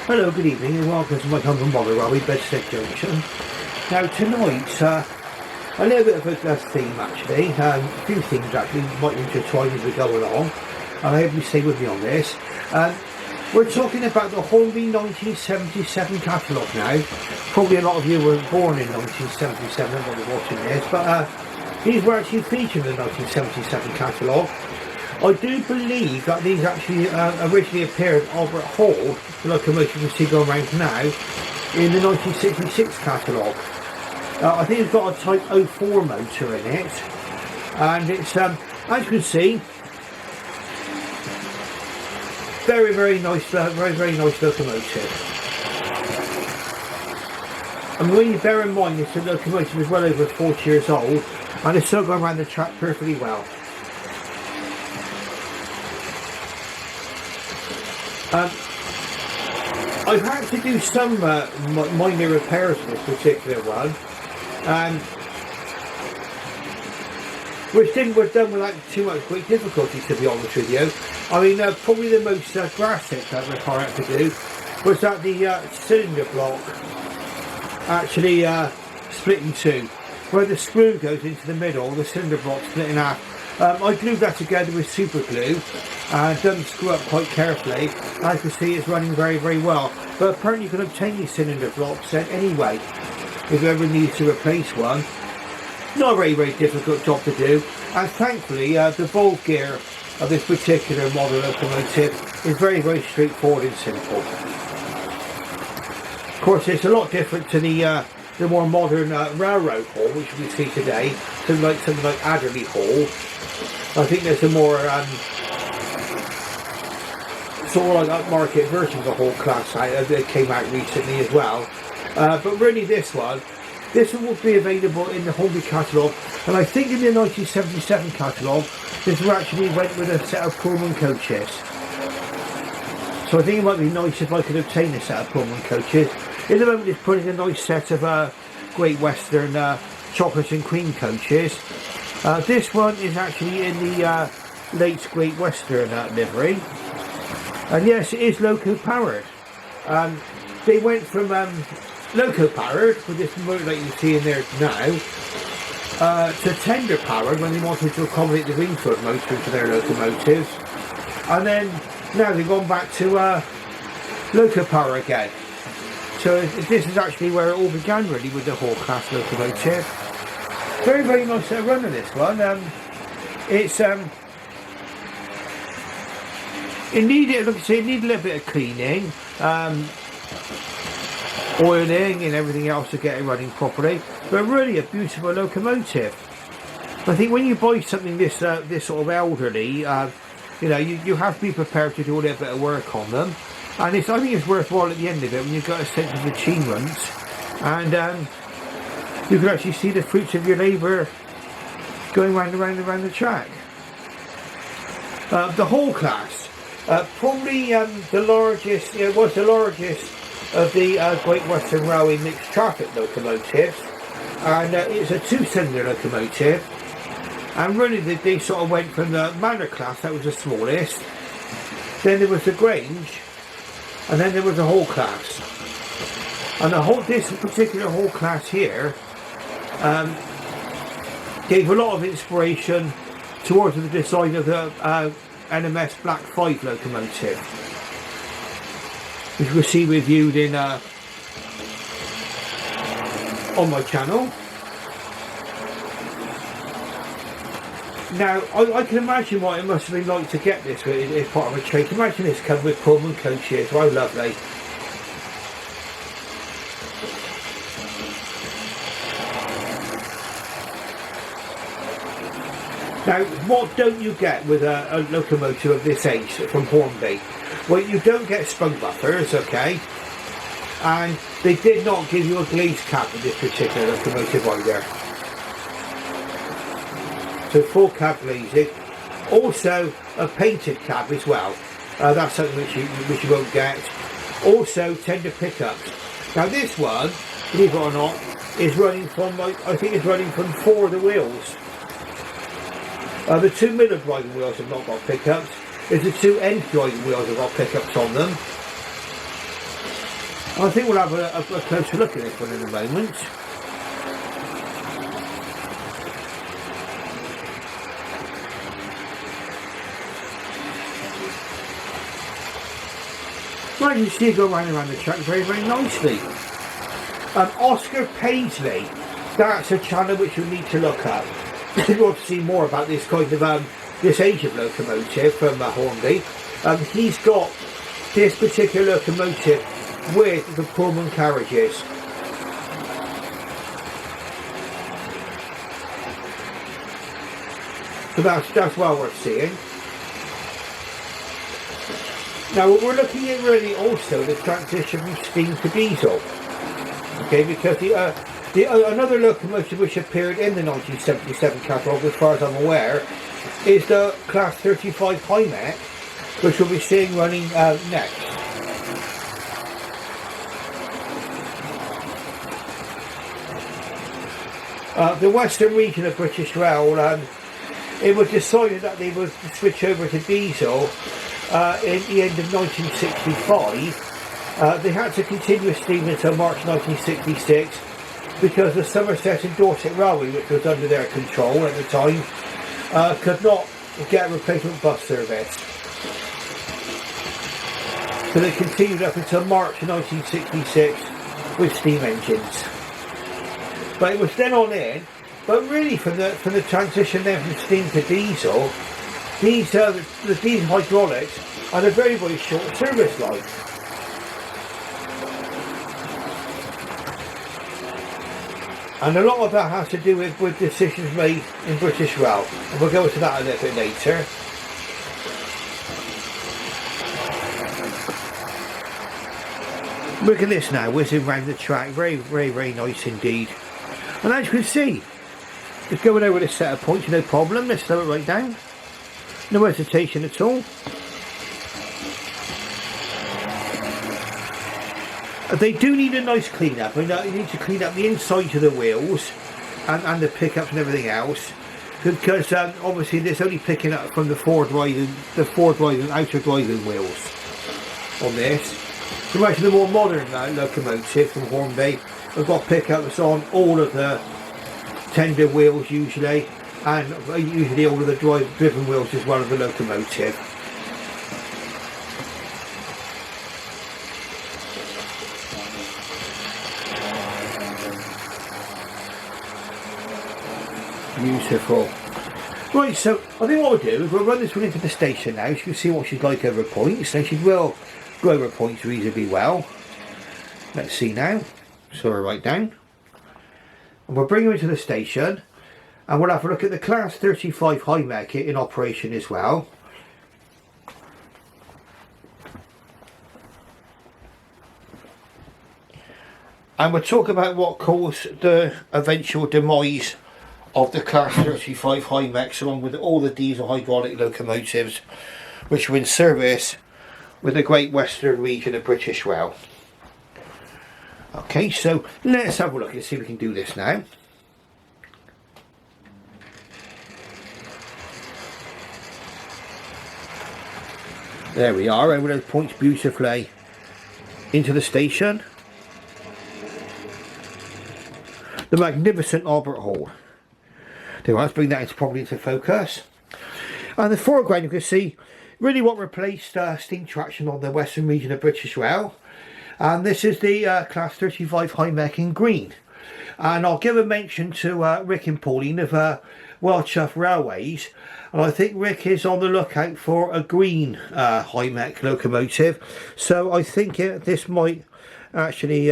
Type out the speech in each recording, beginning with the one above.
Hello, good evening and welcome to my home from Motherwell, Bedstead Junction. Now tonight, a little bit of a theme actually, a few things actually might intertwine as we go along, and I hope you stay with me on this. We're talking about the Hornby 1977 catalogue now. Probably a lot of you were born in 1977 when you're watching this, but these were actually featured in the 1977 catalogue. I do believe that these actually originally appeared over at Hall, the locomotive you see going around now, in the 1966 catalogue. I think it's got a Type 04 motor in it, and it's, as you can see, very nice, very nice locomotive. And when you bear in mind this locomotive is well over 40 years old, and it's still going around the track perfectly well. I've had to do some minor repairs to this particular one, which was done without too much great difficulty, to be honest with you. I mean, probably the most drastic repair I had to do was that the cylinder block actually split in two. Where the screw goes into the middle, the cylinder block split in half. I glued that together with super glue and done the screw up quite carefully. As you can see, it's running very well. But apparently you can obtain these cylinder blocks anyway, if you ever need to replace one. Not a very difficult job to do, and thankfully the valve gear of this particular model locomotive is very straightforward and simple. Of course, it's a lot different to the more modern railroad Hall which we see today, something like Adderley Hall. I think there's a more sort of like upmarket version of the Hall class that came out recently as well. But really this one will be available in the Hornby catalogue, and I think in the 1977 catalogue this actually went with a set of Pullman coaches. So I think it might be nice if I could obtain a set of Pullman coaches. In the moment it's putting a nice set of Great Western chocolate and cream coaches. This one is actually in the late Great Western livery, and yes, it is loco powered. They went from loco powered with this motor that you see in there now to tender powered when they wanted to accommodate the Wingfoot motor into their locomotives, and then now they've gone back to loco power again. So this is actually where it all began really, with the Hall class locomotive. Very nice run of this one. It's it needed a little bit of cleaning, oiling and everything else to get it running properly, but really a beautiful locomotive. I think when you buy something this sort of elderly, you know, you have to be prepared to do a little bit of work on them, and I think it's worthwhile at the end of it when you've got a sense of achievement, and you can actually see the fruits of your labour going round the track. The Hall class, probably the largest, it was the largest of the Great Western Railway mixed traffic locomotives, and it's a two-cylinder locomotive, and really they sort of went from the Manor class, that was the smallest, then there was the Grange, and then there was the Hall class. And this particular Hall class here gave a lot of inspiration towards the design of the NMS Black 5 locomotive, which we'll see reviewed in on my channel. Now I can imagine what it must have been like to get this as part of a trade. Imagine this come with Pullman coaches. How lovely. Now, what don't you get with a locomotive of this age from Hornby? Well, you don't get sprung buffers, okay, and they did not give you a glaze cap with this particular locomotive either. So full cab glazing, also a painted cab as well. That's something which you won't get. Also tender pickups. Now this one, believe it or not, is running from, I think it's running from 4 of the wheels. The 2 middle driving wheels have not got pickups. There's the 2 end driving wheels have got pickups on them. I think we'll have a closer look at this one in a moment. Right, you see it go round and round the track very, very nicely. Oscar Paisley, that's a channel which you need to look up. If you want to see more about this kind of this age of locomotive from Hornby, he's got this particular locomotive with the Pullman carriages. So that's well worth seeing. Now we're looking at really also the transition from steam to diesel. Okay, because another locomotive which appeared in the 1977 catalogue, as far as I'm aware, is the Class 35 Hymek, which we'll be seeing running next. The Western region of British Rail, it was decided that they would switch over to diesel in the end of 1965. They had to continue steam until March 1966 because the Somerset and Dorset Railway, which was under their control at the time, could not get a replacement bus service. So they continued up until March 1966 with steam engines. But it was then on in, but really from the transition then from steam to diesel, the diesel hydraulics had a very, very short service life. And a lot of that has to do with decisions made in British Rail, and we'll go into that a little bit later. Look at this now, whizzing round the track, very, very, very nice indeed. And as you can see, it's going over this set of points, no problem. Let's slow it right down. No hesitation at all. They do need a nice clean up. I mean, you need to clean up the inside of the wheels and the pickups and everything else, because obviously this only picking up from the forward driving outer driving wheels on this. So imagine the more modern locomotive from Hornby. We've got pickups on all of the tender wheels usually, and usually all of the driven wheels as well as the locomotive. Beautiful. Right, so I think what we'll do is we'll run this one into the station now so you can see what she's like over points. So she will go over points reasonably well. Let's see now. So we're right down. And we'll bring her into the station and we'll have a look at the Class 35 Hymek in operation as well. And we'll talk about what caused the eventual demise of the Class 35 Hymeks, along with all the diesel hydraulic locomotives which were in service with the Great Western region of British Rail. Okay, so let's have a look and see if we can do this now. There we are, over those points beautifully into the station. The magnificent Albert Hall. There, let's bring that properly into focus. And the foreground, you can see really what replaced steam traction on the western region of British Rail. And this is the Class 35 Hymek in green. And I'll give a mention to Rick and Pauline of Welchuff Railways. And I think Rick is on the lookout for a green Hymek locomotive. So I think this might actually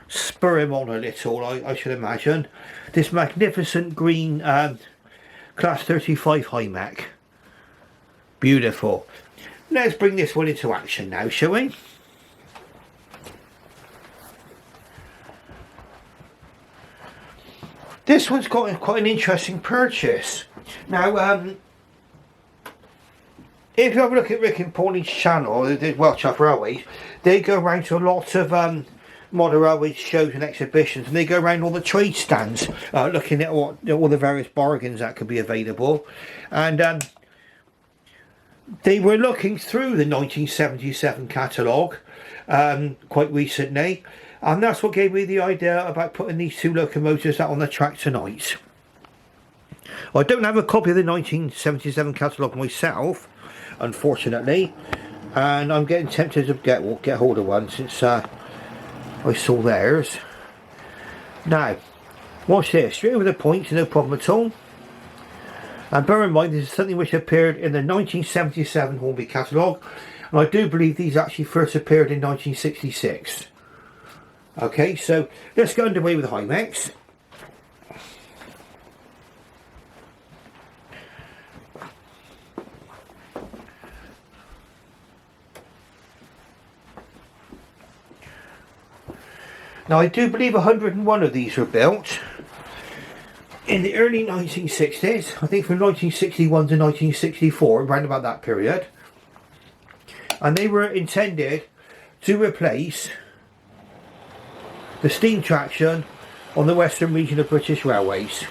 spur him on a little, I should imagine. This magnificent green Class 35 Hymek. Beautiful. Let's bring this one into action now, shall we? This one's got quite an interesting purchase. Now, if you have a look at Rick and Pauline's channel, the Welchuff Railways, they go around to a lot of modern railway shows and exhibitions, and they go around all the trade stands looking at all the various bargains that could be available. And they were looking through the 1977 catalogue quite recently, and that's what gave me the idea about putting these two locomotives out on the track tonight. I don't have a copy of the 1977 catalogue myself, unfortunately, and I'm getting tempted to get hold of one since I saw theirs. Now, watch this, straight over the point, no problem at all. And bear in mind, this is something which appeared in the 1977 Hornby catalogue, and I do believe these actually first appeared in 1966. Okay, so let's get underway with the Hymeks. Now, I do believe 101 of these were built in the early 1960s, I think from 1961 to 1964, around about that period. And they were intended to replace the steam traction on the western region of British Railways.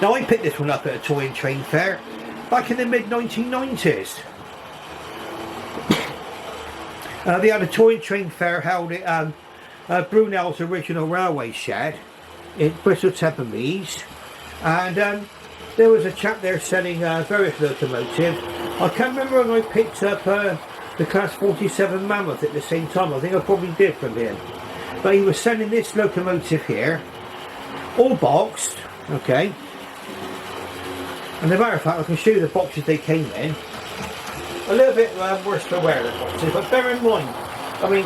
Now, I picked this one up at a toy and train fair back in the mid-1990s. They had a toy and train fair held at Brunel's original railway shed in Bristol Temple Meads, and there was a chap there selling various locomotives. I can't remember when I picked up the Class 47 Mammoth at the same time. I think I probably did from him, but he was selling this locomotive here, all boxed, okay, and as a matter of fact I can show you the boxes they came in. A little bit worse for wear, the boxes, but bear in mind, I mean,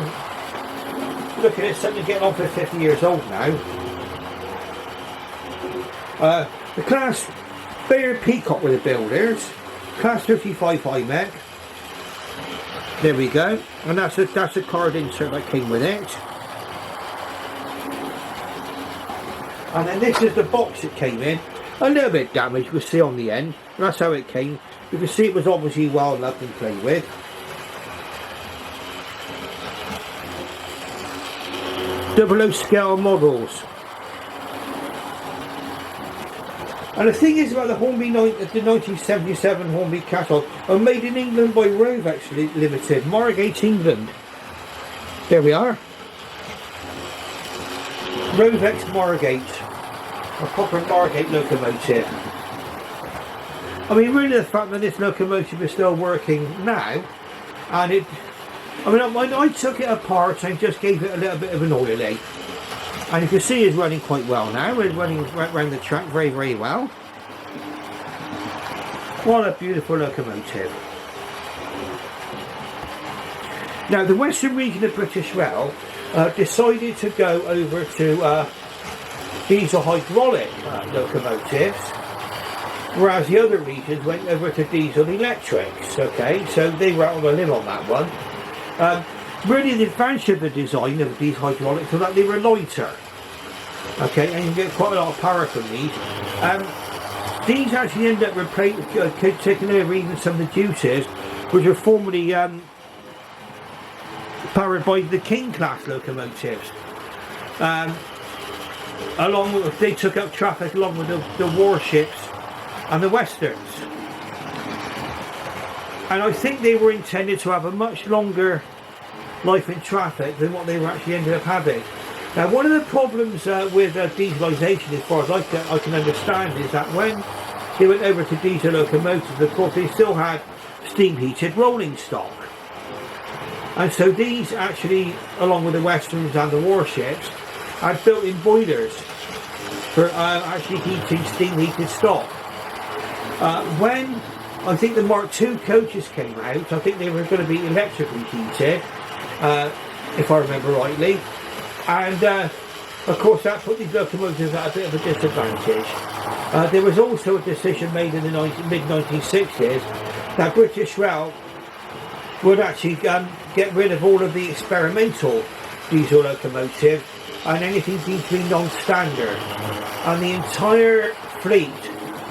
look at it, something getting on for 50 years old now. The Class Bayer Peacock were the builders, Class 35 Hymek. There we go, and that's a card insert that came with it. And then this is the box it came in. A little bit damaged, you can see on the end. That's how it came. You can see it was obviously well loved and played with. Double scale models. And the thing is about the Hornby, the 1977 Hornby catalogue, are made in England by Rovex Limited, Margate, England. There we are. Rovex Margate. A proper Margate locomotive. I mean, really, the fact that this locomotive is still working now, and I took it apart and just gave it a little bit of an oiling, and you can see it's running quite well now. It's running around the track very, very well. What a beautiful locomotive. Now, the western region of British Rail decided to go over to diesel hydraulic locomotives, whereas the other regions went over to diesel electrics. Okay, so they were out on a limb on that one. Really, the advantage of the design of these hydraulics was that they were lighter. Okay, and you get quite a lot of power from these. These actually end up taking over even some of the duties which were formerly powered by the King class locomotives. Along with, they took up traffic along with the warships and the westerns, and I think they were intended to have a much longer life in traffic than what they were actually ended up having. Now, one of the problems with dieselisation, as far as I can understand, is that when they went over to diesel locomotives, of course they still had steam heated rolling stock, and so these actually, along with the westerns and the warships, had built-in boilers for actually heating steam heated stock. When I think the Mark II coaches came out, I think they were going to be electrically heated, if I remember rightly, and of course that put these locomotives at a bit of a disadvantage. There was also a decision made in the mid-1960s that British Rail would actually get rid of all of the experimental diesel locomotives and anything deemed to be non-standard, and the entire fleet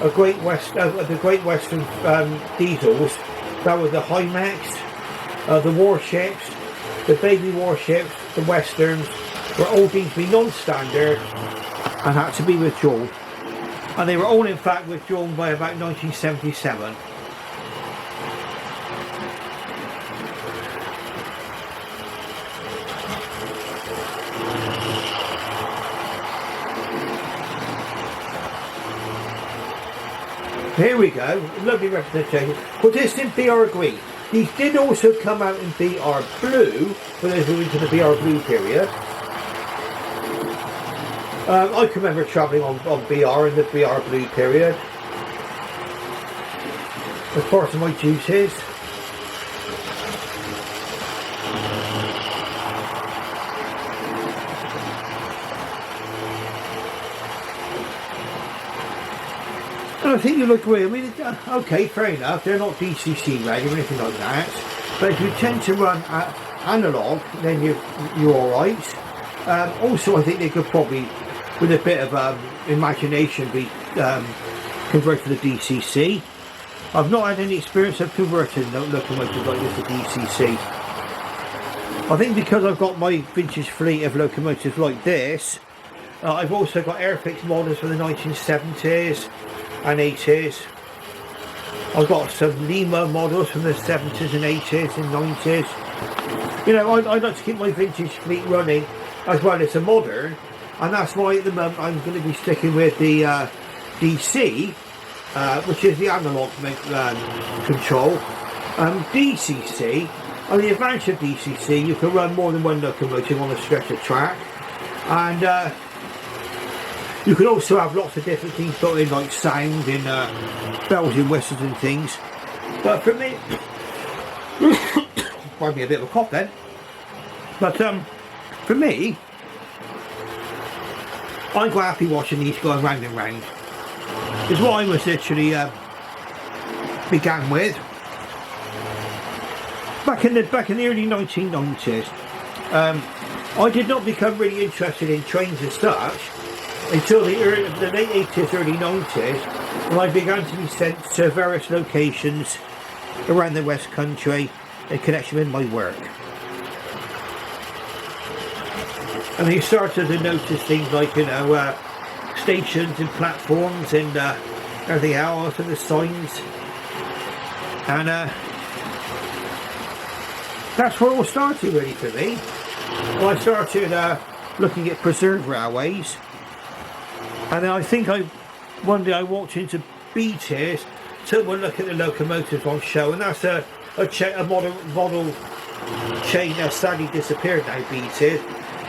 of the Great Western diesels, that were the Hymeks, the warships, the baby warships, the westerns, were all deemed to be non-standard and had to be withdrawn. And they were all in fact withdrawn by about 1977. Here we go, lovely representation. Well, this in BR Green. These did also come out in BR Blue, for those who are into the BR Blue period. I can remember travelling on BR in the BR Blue period. As part of my duties. And I think you'll agree, I mean, okay, fair enough, they're not DCC ready or anything like that, but if you tend to run analogue, then you're alright. Also, I think they could probably, with a bit of imagination, be converted to the DCC. I've not had any experience of converting locomotives like this to DCC. I think because I've got my vintage fleet of locomotives like this, I've also got Airfix models from the 1970s and 80s. I've got some Lima models from the 70s and 80s and 90s. You know, I like to keep my vintage fleet running as well as the modern, and that's why at the moment I'm going to be sticking with the DC, which is the analogue control. DCC, on the advantage of DCC, you can run more than one locomotive on a stretch of track, and you can also have lots of different things put in, like sound and bells and whistles and things. But for me, might be a bit of a cough then. But for me, I'm quite happy watching these going round and round. It's what I was literally began with back in the early 1990s. I did not become really interested in trains as such until the late 80s, early 90s, when I began to be sent to various locations around the West Country in connection with my work. And you started to notice things like, you know, stations and platforms and everything else, and the signs. And that's where it all started really for me. Well, I started looking at preserved railways. And then I think one day I walked into Beatties, took one look at the locomotives on show, and that's a model chain that's sadly disappeared now, Beatties.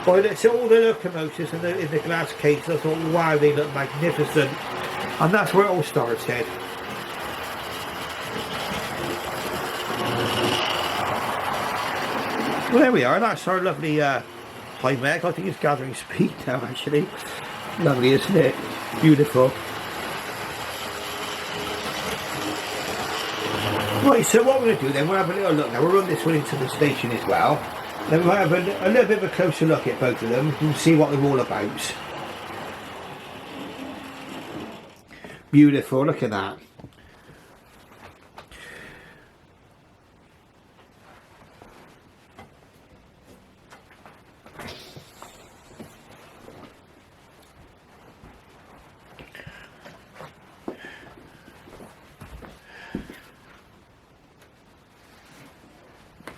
But I looked at all the locomotives in the glass case, I thought, wow, they look magnificent. And that's where it all started. Well, there we are, that's our lovely Hymek. I think it's gathering speed now, actually. Lovely, isn't it? Beautiful. Right, so what we're going to do then, we'll have a little look now. We'll run this one into the station as well. Then we'll have a little bit of a closer look at both of them and see what they're all about. Beautiful, look at that.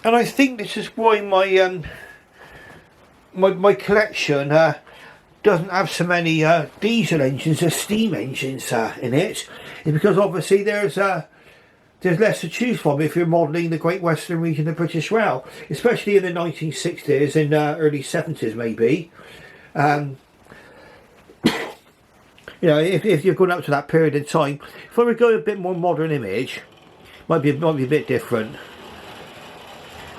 And I think this is why my my collection doesn't have so many diesel engines as steam engines in it. It's because obviously there's less to choose from if you're modelling the Great Western region of British Rail, especially in the 1960s and early 70s maybe. You know, if you're going up to that period of time, if I would go a bit more modern image, might be a bit different.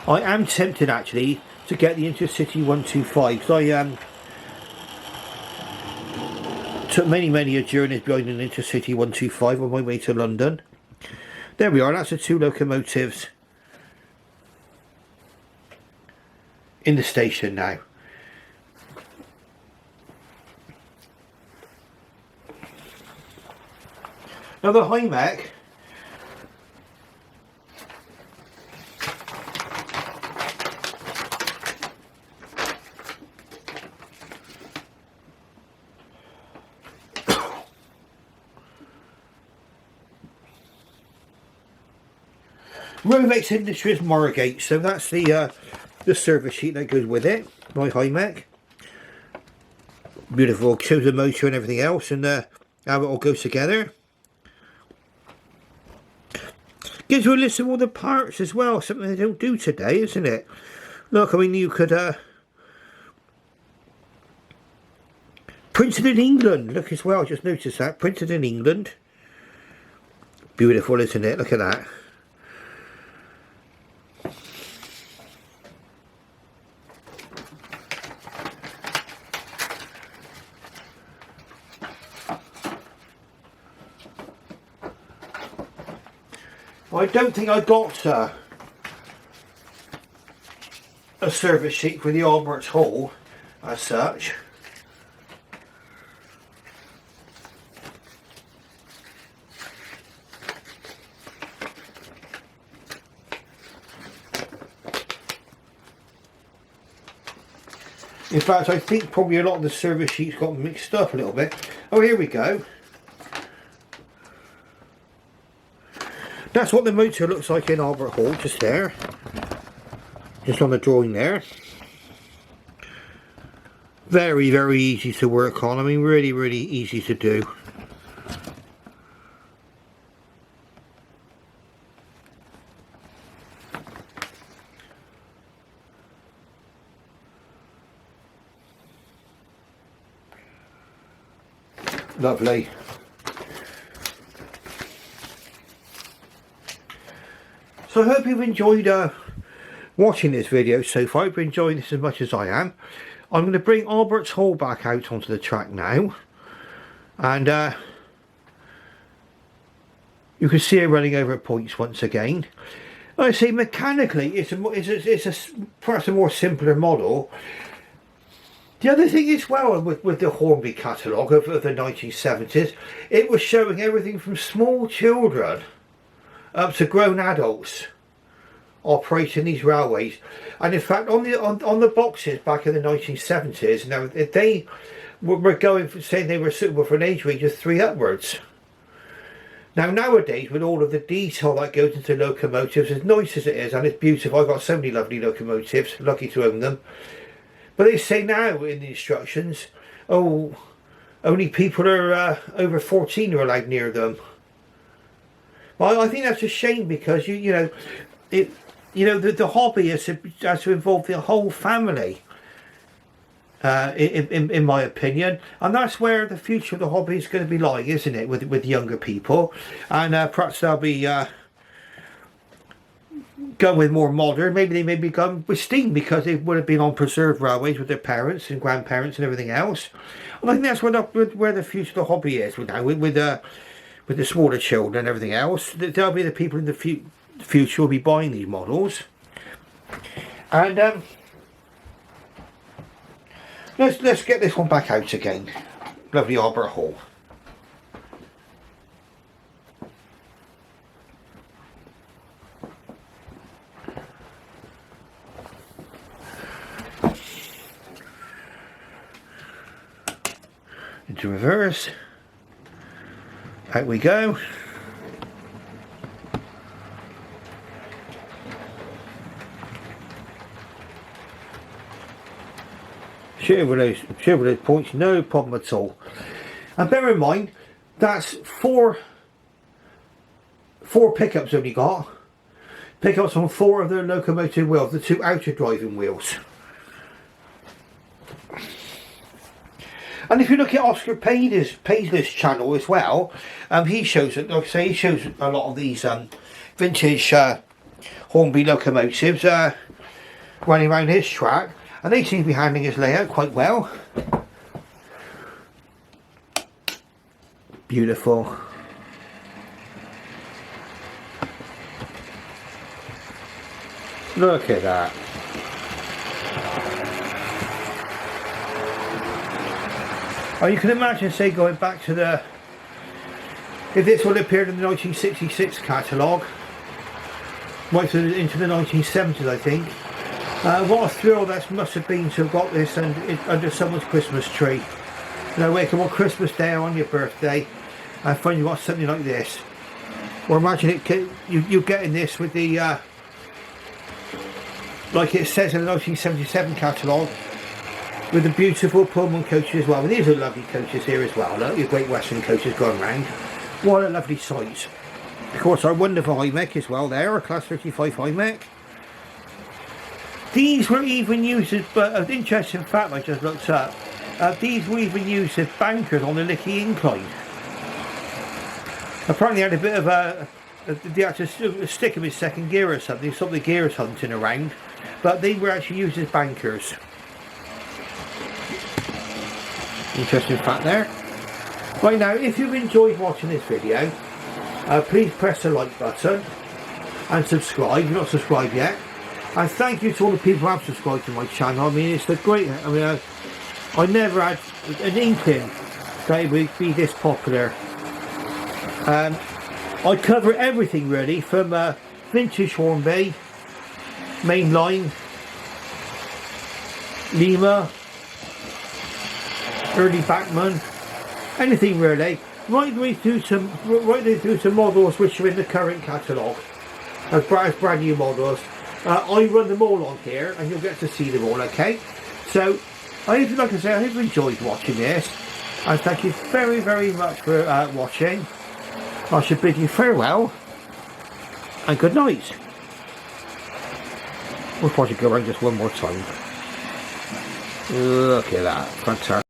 I am tempted actually to get the Intercity 125 because I took many a journeys behind an Intercity 125 on my way to London. There we are, that's the two locomotives in the station now. Now the Hymek, Rovex Industries Margate, so that's the service sheet that goes with it, my Hymek. Beautiful, shows the motor and everything else, and how it all goes together. Gives you a list of all the parts as well, something they don't do today, isn't it? Look, I mean, you could printed in England, look as well, just noticed that, printed in England. Beautiful, isn't it? Look at that. I don't think I got a service sheet for the Albert's Hall as such. In fact, I think probably a lot of the service sheets got mixed up a little bit. Oh, here we go. That's what the motor looks like in Albert Hall, just there. Just on the drawing there. Very, very easy to work on. I mean, really, really easy to do. Lovely. So I hope you've enjoyed watching this video so far. I've been enjoying this as much as I am. I'm going to bring Albert's Hall back out onto the track now. And you can see it running over at points once again. Like I say, mechanically, it's perhaps a more simpler model. The other thing as well with the Hornby catalogue of the 1970s, it was showing everything from small children up to grown adults operating these railways. And in fact, on the boxes back in the 1970s, now they were going for saying they were suitable for an age range of 3 upwards. Now nowadays, with all of the detail that goes into locomotives, as nice as it is, and it's beautiful, I've got so many lovely locomotives, lucky to own them. But they say now in the instructions, oh, only people are over 14 are allowed near them. Well, I think that's a shame, because the hobby has to involve the whole family, in my opinion, and that's where the future of the hobby is going to be lying, isn't it? With younger people, and perhaps they'll be going with more modern. Maybe they may be going with steam, because they would have been on preserved railways with their parents and grandparents and everything else. And I think that's where the future of the hobby is now, with the smaller children and everything else. There'll be the people in the future will be buying these models. And let's get this one back out again. Lovely Albert Hall. Into reverse. Out we go. Share with those points, no problem at all. And bear in mind, that's four pickups only got. Pickups on 4 of the locomotive wheels, the 2 outer driving wheels. And if you look at Oscar Paisley's channel as well, he shows it. Like I say, he shows a lot of these vintage Hornby locomotives running around his track, and they seem to be handling his layout quite well. Beautiful. Look at that. Oh, you can imagine, say, going back to if this would have appeared in the 1966 catalogue, right into the 1970s, I think. What a thrill that must have been to have got this under someone's Christmas tree. You know, wake up on Christmas Day or on your birthday and find you got something like this. Or imagine you getting this with the, like it says in the 1977 catalogue, with the beautiful Pullman coaches as well. And these are lovely coaches here as well. Look, your Great Western coaches going round. What a lovely sight. Of course, our wonderful Hymek as well there, our Class 35 Hymek. These were even used as, but an interesting fact I just looked up, these were even used as bankers on the Lickey Incline. Apparently had a bit of they had to stick him in second gear or something, stop the gears hunting around, but they were actually used as bankers. Interesting fact there. Right now, if you've enjoyed watching this video, please press the like button and subscribe if you're not subscribed yet. And thank you to all the people who have subscribed to my channel. I mean, it's the great. I mean, I never had an inkling that it would be this popular. I cover everything really, from vintage Hornby, mainline, Lima, early Bachmann, anything really. Right through some models which are in the current catalogue, as brand new models. I run them all on here, and you'll get to see them all. Okay, so like I say, I hope you enjoyed watching this, and thank you very, very much for watching. I should bid you farewell and good night. We'll probably go around just one more time. Look at that, fantastic.